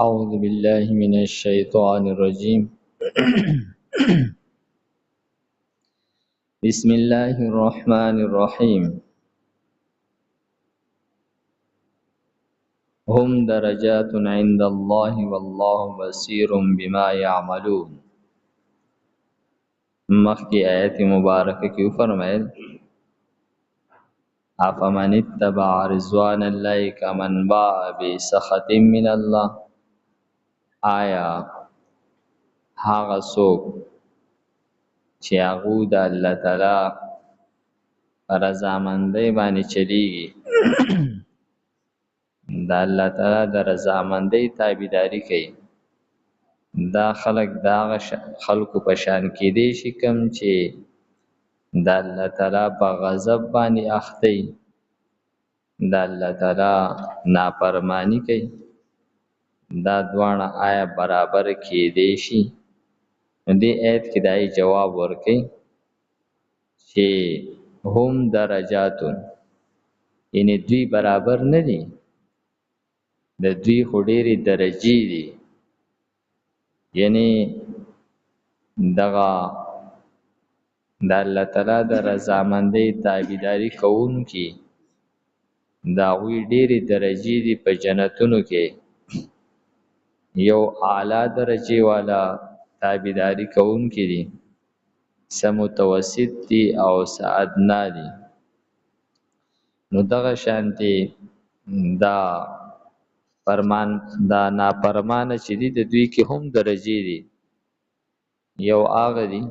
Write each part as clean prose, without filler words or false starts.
أعوذ بالله من الشيطان الرجيم بسم الله الرحمن الرحيم هم درجات عند الله والله بصير بما يعملون مخی آیت مبارکه کیو فرمائل افمن اتبع رضوان الله کمن باء بسخط من الله آیا هاغه څوک چې هغه د الله تعالی رضامندۍ باندې چلیږي د الله تعالی د رضامندۍ تابعداري کوي دا خلق دا خلقو په شان کې دي چې کوم چې د الله تعالی په غضب باندې اخته د الله تعالی نافرمانی کوي دا دوانه آیا برابر کې دي شي دې آیت کې دای جواب ورکړي چې هم درجاتون ان دوی برابر نه دي د دوی خډيري درجې دي یعنی دغه د الله تعالی د رضامندۍ تابعداري کوونکي دا وی ډېری درجې دي په جنتونو کې یو اعلی درجه والا تابعداري کوونکي دي سمتوسط دي او سادنا دي نو دغه شانتي دا فرمان دا نافرمانه چې دي د دوی کې هم درجې دي یو هغه دي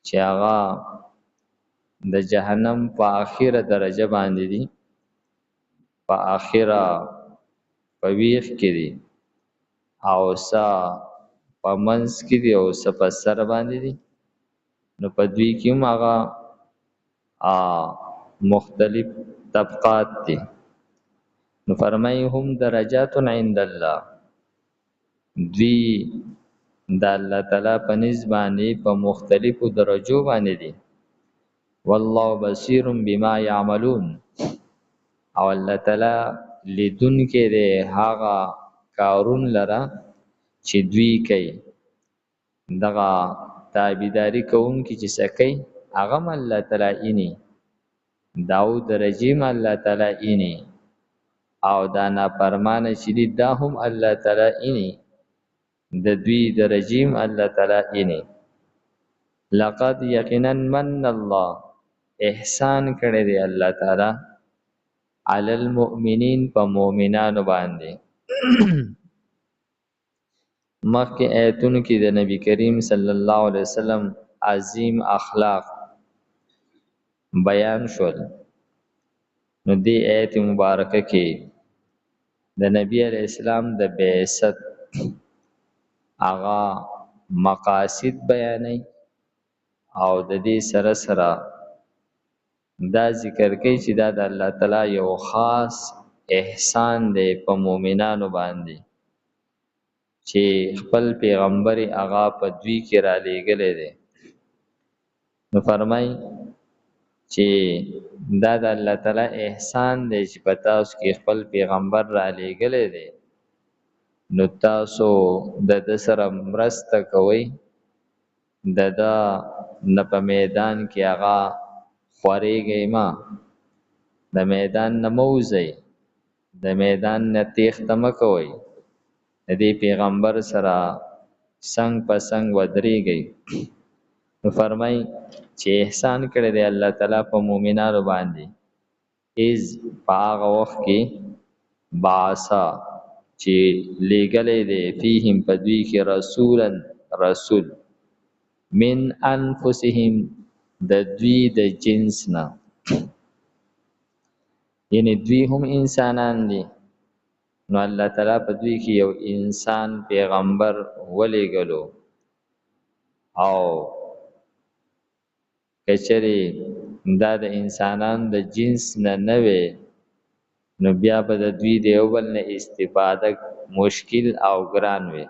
چې هغه د جهنم په اخیره درجه باندې دي په اخیره په ویخ کې دي او سا په منځ کې دي او سا په سر باندې دي نو په دوی کې هم هغه مختلف طبقات دي نو فرمایي هم درجات عند الله دوی د الله تعالی په نسبانه په مختلفو درجو باندې دي والله بصیر بما يعملون او الله تعالی لیدون کې ده هغه کارون لره چې دوی کوي دغه تابعداري کوونکي چې سکی هغه الله تعالی اینی داو درجیم الله تعالی اینی او دا نافرمانه چې دي دا هم الله تعالی اینی د دوی درجیم الله تعالی اینی لقد یقینا من الله احسان کړی دی الله تعالی علی المؤمنین په مؤمنانو باندې مخکې آیتونو کې د نبی کریم صلی الله علیه وسلم عظیم اخلاق بیان شول نو دې آیت مبارکه کې د نبی علیہ السلام د بعثت هغه مقاصد بیانې او د دې سره سره دا ذکر کوي چې دا د الله تعالی یو خاص احسان دی په مؤمنانو باندې چې خپل پیغمبر هغه په دوی کې را لېږلی دی نو فرمای چې دا د الله تعالی احسان دی چې په تاسو کې خپل پیغمبر را لېږلی دی نو تاسو د سره مرسته کوئ د نه په میدان کې هغه خورېږئ ما د میدان نه موځئ د میدان نه تېښته مه کوئ د دې پیغمبر سره څنګ په څنګ ودرېږئ نو فرمای چې احسان کړی دی الله تعالی په مؤمنانو باندې اذ په هغه وخت کې بعثا چې لېږلی دی فیهم په دوی کې رسول من انفسهم د دوی د جنس نه یعنی دوی هم انسانان دي نو الله تعالی په دوی کې یو انسان پیغمبر ولېږلو او کچری دا د انسانان د جنس نه وي نو بیا به د دوی د یو بل نه استفاده مشکل او ګران وي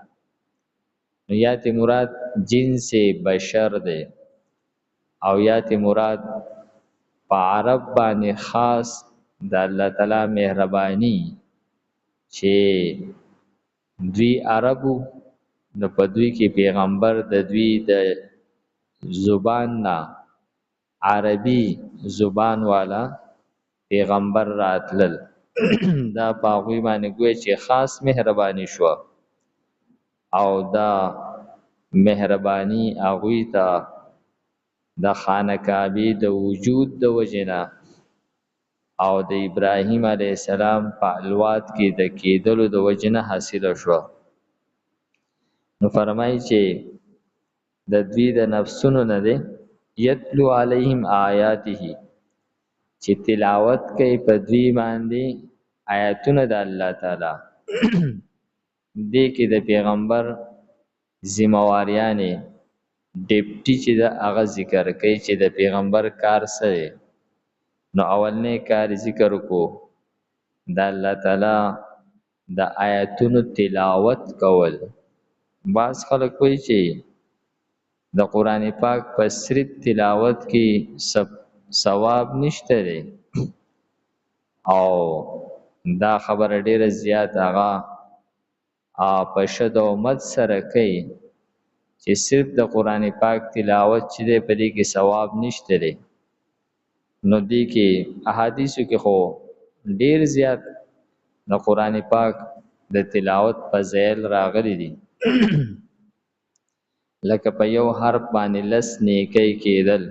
نو یات مراد جنس بشر دی او یات مراد په عرب باندې خاص د الله تعالی مهرباني چې دوی عربو نو په دوی کې پیغمبر د دوی د زبان نه عربي زبان والا پیغمبر راتلل دا پاغوی باندې ګویا چې خاص مهرباني شو او دا مهرباني هغوی ته د خانه کعبه د وجود د وجنه او د ابراهیم علیه السلام په الوات کې د کېدلو د وجنه حاصله شو نو فرمایي چې د دوی د نفسونو نه دی یتلو علیهم آیاته چې تلاوت کوي په دوی باندې آیاتونه د الله تعالی دې کې د پیغمبر ذمہواریانې ډیپټي چې د هغه ذکر کوي چې د پیغمبر کار سره نو اولنې کار ذکر کو د الله تعالی د آیاتونو تلاوت کول بعض خلک وایي چې د قران پاک په صرف تلاوت کې ثواب نشته دی او دا خبره ډیره زیات هغه په شد او مد سره کوي چې صرف د قران پاک تلاوت چې دی په دې کې ثواب نشته دی نو دې کې احادیثو کې خو ډیر زیات د قران پاک د تلاوت فضایل راغلي دي لکه په یو حرف باندې لس نیکی کېدل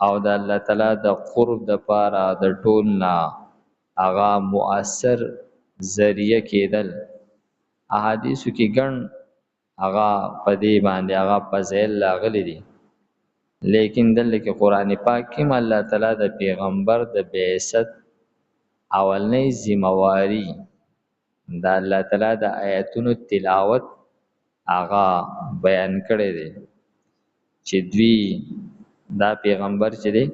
او د الله تعالی د قرب د پاره د ټول نه هغه مؤثر ذریعہ کېدل احادیثو کې ګڼ هغه په دې باندې هغه فضایل راغلي دي لیکن دلته کې قران پاک کې الله تعالی د پیغمبر د بعثت اولنې ذمہواری د الله تعالی د آیاتونو تلاوت هغه بیان کړی دی چې دوی دا پیغمبر چې دی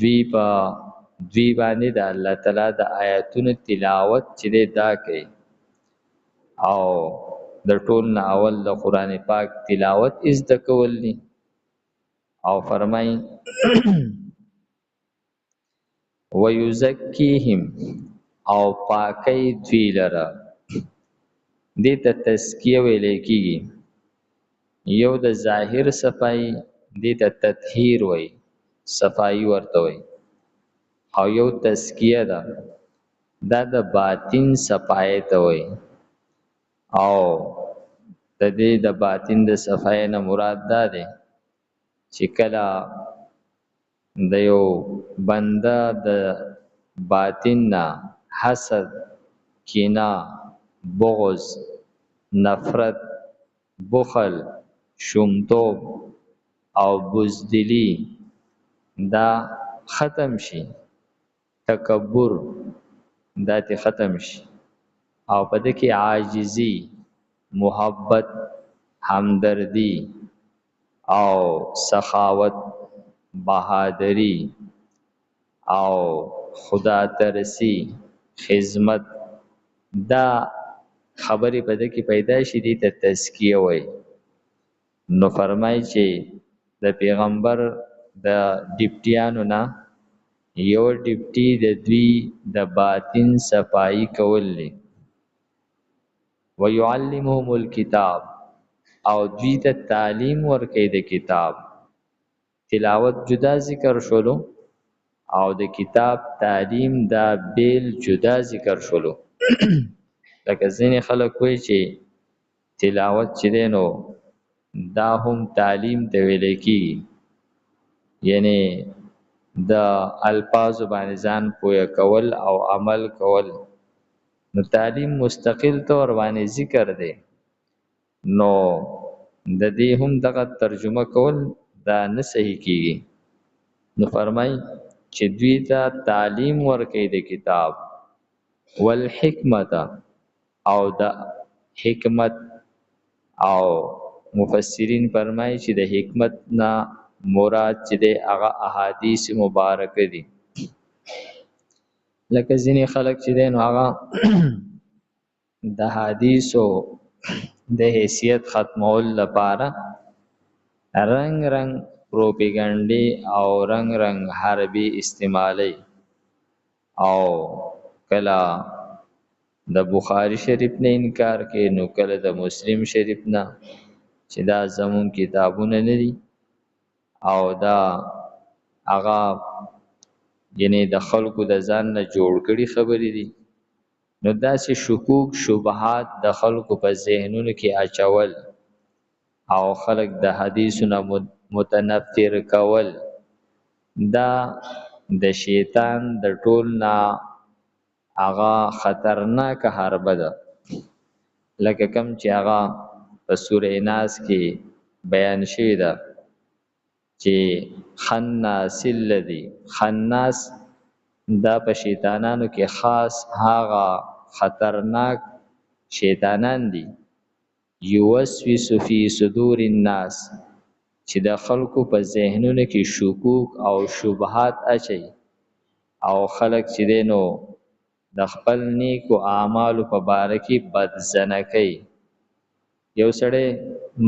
دوی باندې د الله تعالی د آیاتونو تلاوت چې دی دا کوي او د ټول نه اول د قران پاک تلاوت از د کول دي او فرمای ويزکیهم او پاکی دوی لره دې ته تزکیه ویل کېږي یو د ظاهر صفای دې ته تطهیر وای صفای ورته وای او یو تزکیه ده دا د باطن صفای ته وای او د دې د باطن د صفای نه مراد ده چې کله د یو بنده د باطن نه حسد کینه بغض نفرت بخل شومتوب او بزدلی دا ختم شي تکبر دا ته ختم شي او په دې کې عاجزي محبت همدردی او سخاوت بہادری او خدا ترسی خدمت دا خبرې په دې کې پیدا شي دي ته تزکیه وای نو فرمای چې د پیغمبر د ډیپټیانو نه یو ډیپټي د دوی د باطن صفائی کول دي ويعلمهم الكتاب او دوی ته تعلیم ورکړي د کتاب تلاوت جدا ذکر شولو او د کتاب تعلیم دا بیل جدا ذکر شولو لکه ځینې خلک وایي چې تلاوت چې دی نو دا هم تعلیم ته ویل کېږي یعنی د الفاظو باندې ځان پوهه کول او عمل کول نو تعلیم مستقل طور باندې ذکر دی نو د دې هم دغه ترجمه کول دا نه صحیح کېږي نو فرمای چې دوی ته تعلیم ورکړي د کتاب والحکمت او د حکمت او مفسرین فرمایي چې د حکمت نه مراد چې د هغه احادیث مبارکه دي لکه ځینې خلک چې دین هغه د حدیثو د حیثیت ختمول لپاره رنگ رنگ پروپاګاندا او رنگ رنگ حربي استعمالي او کلا د بخاری شریف نه انکار کوي نو کله د مسلم شریف نه چې دا زمون کتابونه نه دي او دا هغه یعنی د خلکو د ځان نه جوړ کړي خبرې دي نو داسې شکوک شبهات د خلکو په ذهنونو کې اچول او خلک د حدیثونو متنفر کول دا د شیطان د ټول نه هغه خطرناک حربه ده لکه کم چې هغه په سوره ناس کې بیان شوی ده چې خناس الذی خناس دا په شیطانانو کې خاص هغه خطرناک شیطانان دي یوسوس فی صدور الناس چې د خلکو په ذهنونو کې شکوک او شبهات اچي او خلک چې دینو د خپل نیکو اعمالو په باره کې بدزنه کوي یو سړی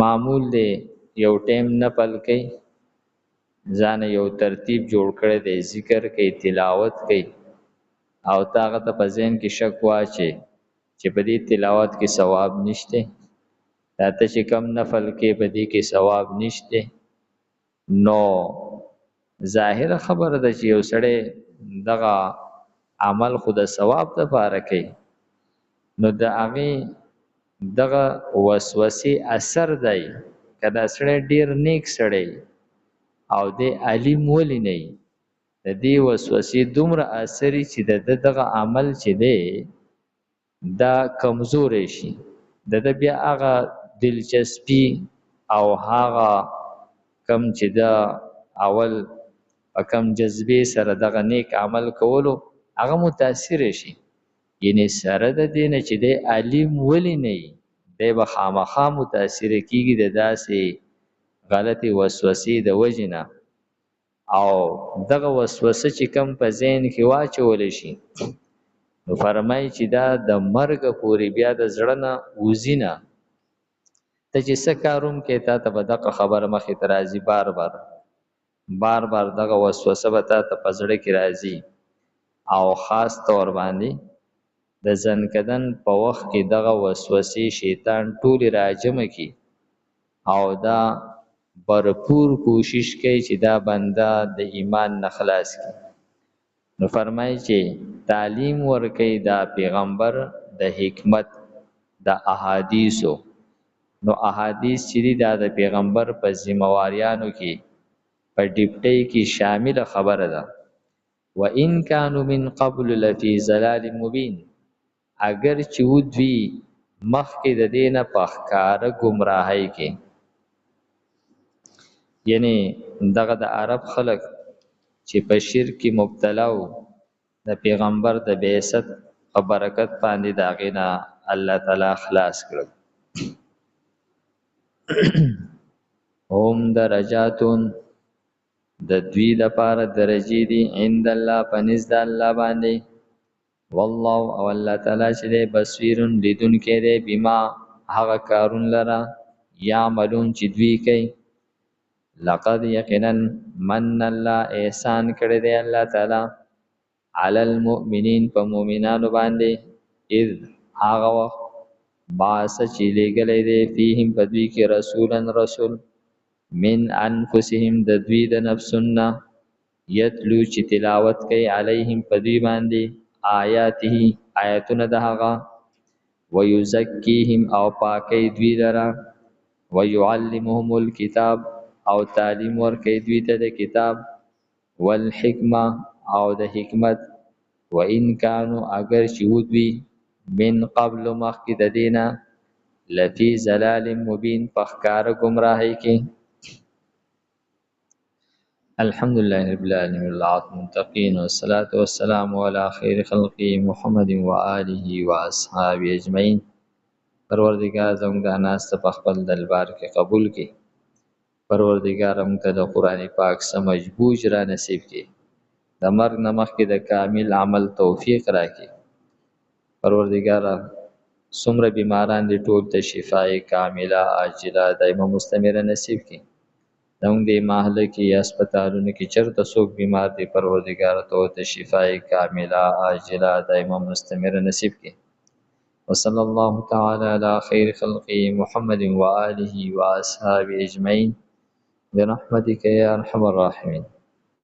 معمول دی یو ټیم نه پل کوي ځان یو ترتیب جوړ کړی دی ذکر کوي تلاوت کوي او تاغه ته په ذهن کې شک واچي چې په دې تلاوت کې ثواب نشته دا ته چې کم نفل کې په دې کې ثواب نشته نو ظاهر خبره ده چې یو سړی دغه عمل خود ثواب ته پاره کوي نو د هغه دغه وسوسه اثر دی کدا سړی ډیر نیک سړی او د علم ولی نه د دې وسوسې دومره اثرې چې دغه عمل چې دی دا کمزور شي د بیا هغه دلچسپي او هغه کم چې دا اول کم جذبه سره دغه نیک عمل کولو هغه متاثر شي یعنی سره د دینه چې د علم ولی نه دی به خامخا متاثر کیږي د داسې غلطي وسوسې د وجنه او دغه وسوسه چې کم په ذهن کې واچول شي نو فرمای چې دا د مرګ پورې بیا د زړه نه وزینه ته چې څه کاروم کې تا ته به دغه خبره مخې ته راځي بار بار دغه وسوسه به تا ته په زړه کې راځي او خاص طور باندې د ځنکدن په وخت کې دغه وسوسې شیطان ټول راجمه کی او دا برپور کوشش کوي چې دا بنده د ایمان نه خلاص کړي نو فرمایي چې تعلیم ورکړي دا پیغمبر د حکمت د احادیثو نو احادیث چې دا د پیغمبر په ذمہواریانو کې په ډیپټي کې شامل خبره ده و ان كانوا من قبل لفي ضلال مبين اگر چې ودوی مخکې د دینه په ښکارا گمراهۍ کې یعنی دغه د عرب خلق چې په شرک مبتلا وو د پیغمبر د بعثت په برکت باندې داغینا الله تعالی خلاص کړ هم درجاتون د دوی د پاره درجې دي عند الله پنځ د الله باندې والله او الله تعالی چې بصیرون لیدون کې دی بما هغه کارون لرا یعملون چې دوی کوي لقد یقینا من الله احسان کړی دی الله تعالی علی المؤمنین په مؤمنانو باندې اذ هغه وخت باس چې لګلې دی فیهم په دوی کې رسول من انفسهم د دوی د نفسنا یتلو چې تلاوت کوي علیهم په دوی باندې آیاته آیاتونه د هغه ويزکیهم او پاکی دوی لرا ويعلمهم الكتاب او تعلیم ورکوي دوی ته د کتاب والحکمه او د حکمت و ان كانوا اگر چې دوی من قبل مخکې د دینه لفی ضلال مبین فخکار گمراهی کې الحمدلله رب العالمین والعاقبۃ للمتقین والصلاة والسلام علی خیر خلقه محمد و آله و اصحابه اجمعین پروردگار زموږ د ناس په خپل دربار کې قبول کړي پروردگار موږ ته د قران پاک سمجھ بوج را نصیب کړي د مرګ نه مخکې د کامل عمل توفیق راکړي پروردگار څومره بیماران دي ټول ته شفای کامله عاجله دایمه مستمره نصیب کړي زموږ د محله کې هسپتالونو کې چېرته څوک بیمار دي پروردگار ته شفای کامله عاجله دایمه مستمره نصیب کړي وصلى الله تعالى على خير خلقه محمد وآله وأصحابه أجمعين برحمتك يا أرحم الراحمين.